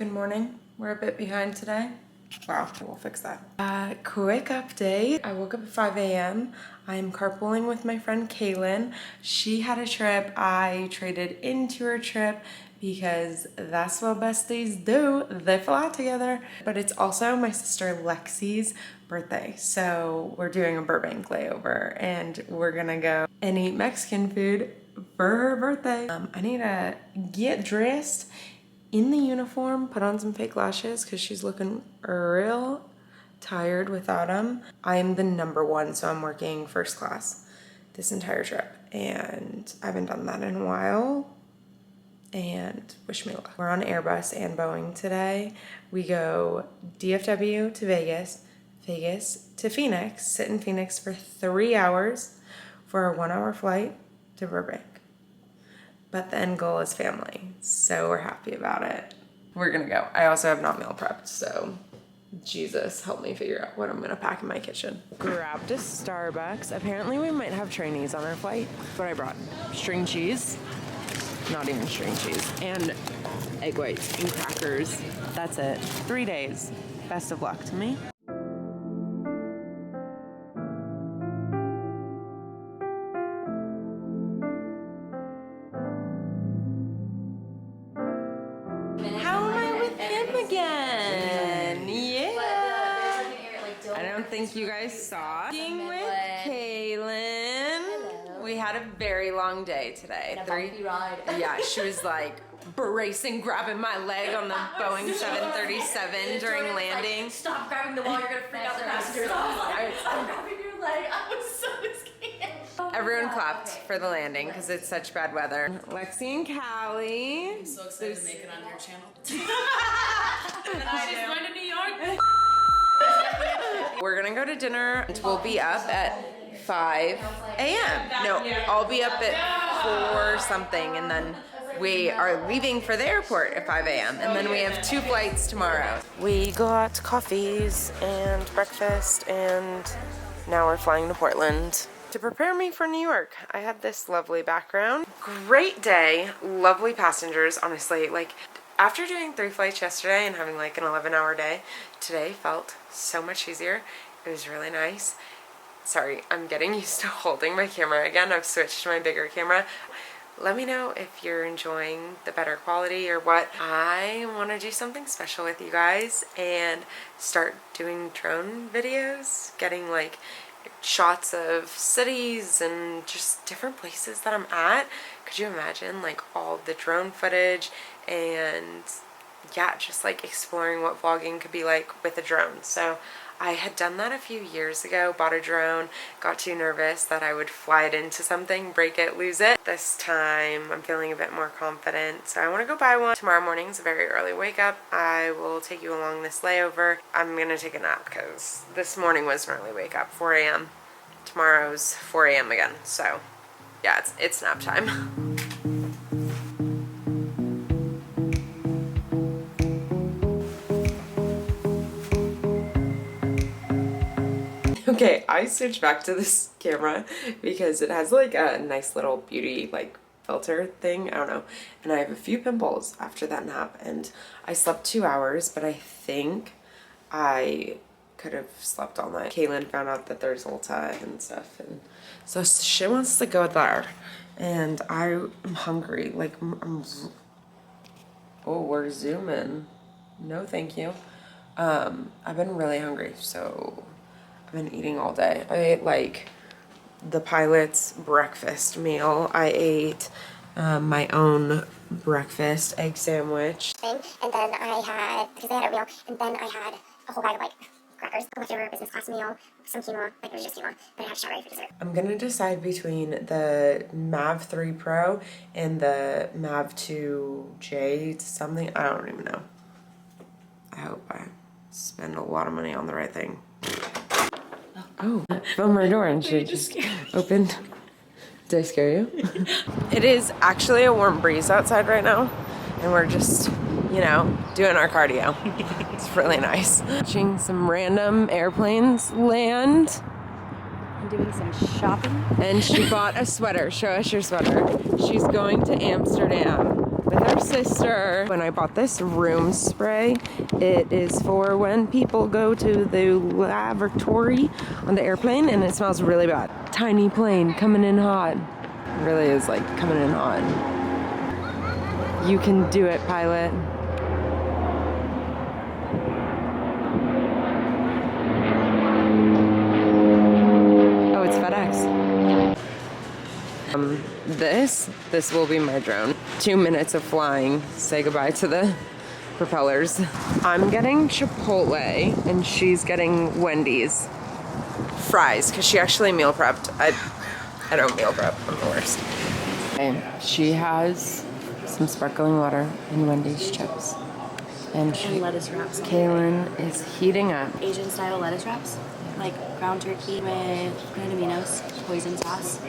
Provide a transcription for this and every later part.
Good morning. We're a bit behind today. Wow, we'll fix that. Quick update. I woke up at 5 a.m. I'm carpooling with my friend Kaylin. She had a trip. I traded into her trip because that's what besties do. They fly together. But it's also my sister Lexi's birthday. So we're doing a Burbank layover and we're gonna go and eat Mexican food for her birthday. I need to get dressed in the uniform, put on some fake lashes because she's looking real tired without them. I'm the number one, so I'm working first class this entire trip, and I haven't done that in a while, and wish me luck. We're on Airbus and Boeing today. We go DFW to Vegas, Vegas to Phoenix, sit in Phoenix for 3 hours for a 1-hour flight to Burbank. But the end goal is family, so we're happy about it. We're gonna go. I also have not meal prepped, so Jesus help me figure out what I'm gonna pack in my kitchen. Grabbed a Starbucks. Apparently we might have trainees on our flight. What I brought: string cheese, not even string cheese, and egg whites and crackers. That's it. 3 days. Best of luck to me. Again, yeah. I don't think you guys saw. Being with Kaylin. Hello. We had a very long day today. A bumpy ride. Yeah, she was like bracing, grabbing my leg on the Boeing 737 during landing. Like, stop grabbing the wall, you're gonna freak out the passengers. I was like, I'm grabbing your leg. I was so scared. Everyone clapped for the landing because it's such bad weather. Lexi and Callie. I'm so excited to make it on your channel. She's going to New York. We're gonna go to dinner and we'll be up at 5 a.m. No, I'll be up at 4 something, and then we are leaving for the airport at 5 a.m. and then we have 2 flights tomorrow. We got coffees and breakfast, and now we're flying to Portland to prepare me for New York. I had this lovely background. Great day, lovely passengers, honestly. Like, after doing 3 flights yesterday and having like an 11-hour day, today felt so much easier. It was really nice. Sorry, I'm getting used to holding my camera again. I've switched to my bigger camera. Let me know if you're enjoying the better quality or what. I want to do something special with you guys and start doing drone videos, getting like shots of cities and just different places that I'm at. Could you imagine like all the drone footage and yeah, just like exploring what vlogging could be like with a drone. So I had done that a few years ago, bought a drone, got too nervous that I would fly it into something, break it, lose it. This time I'm feeling a bit more confident, so I want to go buy one. Tomorrow morning's a very early wake up. I will take you along this layover. I'm gonna take a nap because this morning was an early wake up, 4 a.m. Tomorrow's 4 a.m. again, so yeah, it's nap time. Okay, I switched back to this camera because it has like a nice little beauty like filter thing, I don't know, and I have a few pimples after that nap, and I slept 2 hours, but I think I could have slept all night. Kaylin found out that there's Ulta and stuff, and so she wants to go there, and I'm hungry, like oh, we're zooming. No thank you. I've been really hungry, so I've been eating all day. I ate like the pilot's breakfast meal. I ate my own breakfast egg sandwich. And then I had, because they had a meal, and then I had a whole bag of like crackers, a leftover business class meal, some quinoa, like it was just quinoa, then I had strawberry for dessert. I'm gonna decide between the Mav 3 Pro and the Mav 2J something. I don't even know. I hope I spend a lot of money on the right thing. Oh, found my door and she just opened. Did I scare you? It is actually a warm breeze outside right now, and we're just, you know, doing our cardio. It's really nice. Watching some random airplanes land. I'm doing some shopping. And she bought a sweater. Show us your sweater. She's going to Amsterdam with our sister. When I bought this room spray, it is for when people go to the lavatory on the airplane, and it smells really bad. Tiny plane coming in hot. It really is like coming in hot. You can do it, pilot. Oh, it's FedEx. This will be my drone. 2 minutes of flying. Say goodbye to the propellers. I'm getting Chipotle and she's getting Wendy's fries because she actually meal prepped. I don't meal prep. I'm the worst. Okay, she has some sparkling water and Wendy's chips. And lettuce wraps. Kaylin is heating up. Asian style lettuce wraps, like ground turkey with green aminos, hoisin sauce,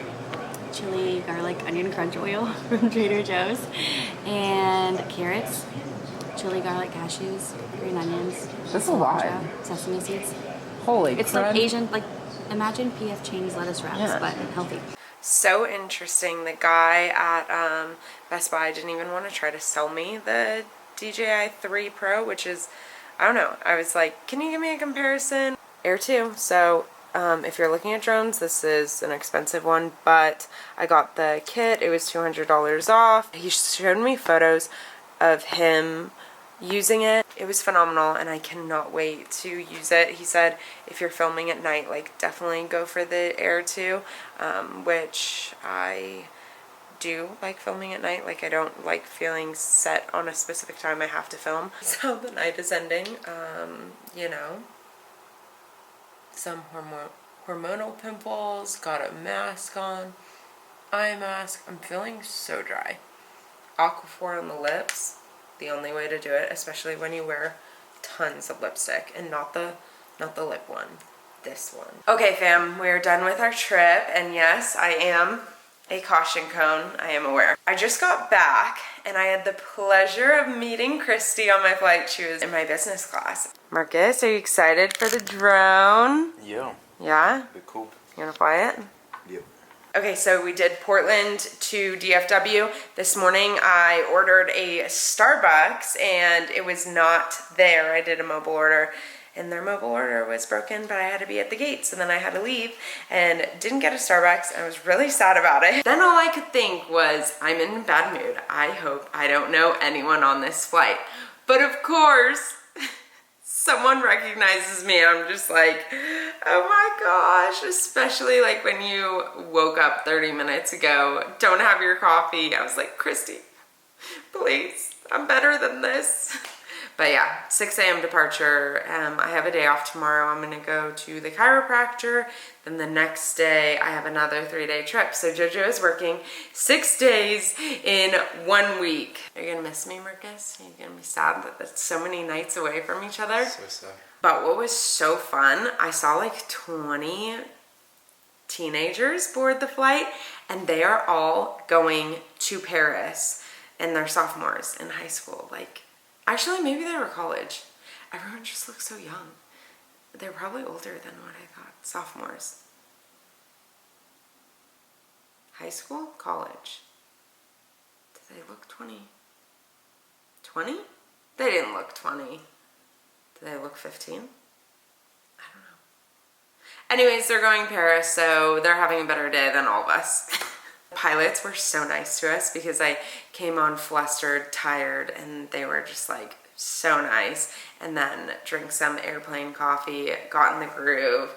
chili, garlic, onion crunch oil from Trader Joe's, and carrots, chili, garlic, cashews, green onions. That's a lot. Sesame seeds. Holy It's crud. like Asian, like imagine P.F. Chang's lettuce wraps, but healthy. So interesting. The guy at Best Buy didn't even want to try to sell me the DJI 3 Pro, which is, I don't know. I was like, can you give me a comparison? Air 2. So if you're looking at drones, this is an expensive one, but I got the kit. It was $200 off. He showed me photos of him using it. It was phenomenal and I cannot wait to use it. He said if you're filming at night, like definitely go for the Air 2, which I do like filming at night. Like I don't like feeling set on a specific time I have to film. So the night is ending, you know, some hormonal pimples, got a mask on, eye mask. I'm feeling so dry. Aquaphor on the lips, the only way to do it, especially when you wear tons of lipstick, and not the lip one, this one. Okay fam, we're done with our trip, and yes, I am a caution cone, I am aware. I just got back and I had the pleasure of meeting Christy on my flight. She was in my business class. Marcus, are you excited for the drone? Yeah. Yeah? Be cool. You wanna fly it? Yep. Okay, so we did Portland to DFW. This morning I ordered a Starbucks and it was not there. I did a mobile order and their mobile order was broken, but I had to be at the gate, so then I had to leave and didn't get a Starbucks. I was really sad about it. Then all I could think was, I'm in a bad mood. I hope I don't know anyone on this flight. But of course, someone recognizes me. I'm just like, oh my gosh, especially like when you woke up 30 minutes ago, don't have your coffee. I was like, Christy, please, I'm better than this. But yeah, 6 a.m. departure. I have a day off tomorrow. I'm gonna go to the chiropractor. Then the next day I have another 3-day trip. So Jojo is working 6 days in 1 week. Are you gonna miss me, Marcus? Are you gonna be sad that that's so many nights away from each other? So sad. But what was so fun, I saw like 20 teenagers board the flight and they are all going to Paris and they're sophomores in high school. Like, actually, maybe they were college. Everyone just looks so young. They're probably older than what I thought. Sophomores. High school? College. Did they look 20? 20? They didn't look 20. Did they look 15? I don't know. Anyways, they're going to Paris, so they're having a better day than all of us. Pilots were so nice to us because I came on flustered, tired, and they were just like so nice. And then drank some airplane coffee, got in the groove,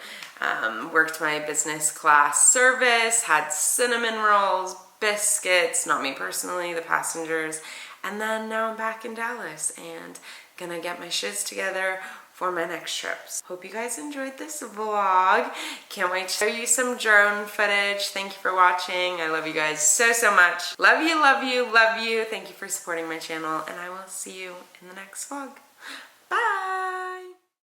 worked my business class service, had cinnamon rolls, biscuits, not me personally, the passengers. And then now I'm back in Dallas and gonna get my shiz together for my next trips. Hope you guys enjoyed this vlog. Can't wait to show you some drone footage. Thank you for watching. I love you guys so, so much. Love you, love you, love you. Thank you for supporting my channel and I will see you in the next vlog. Bye.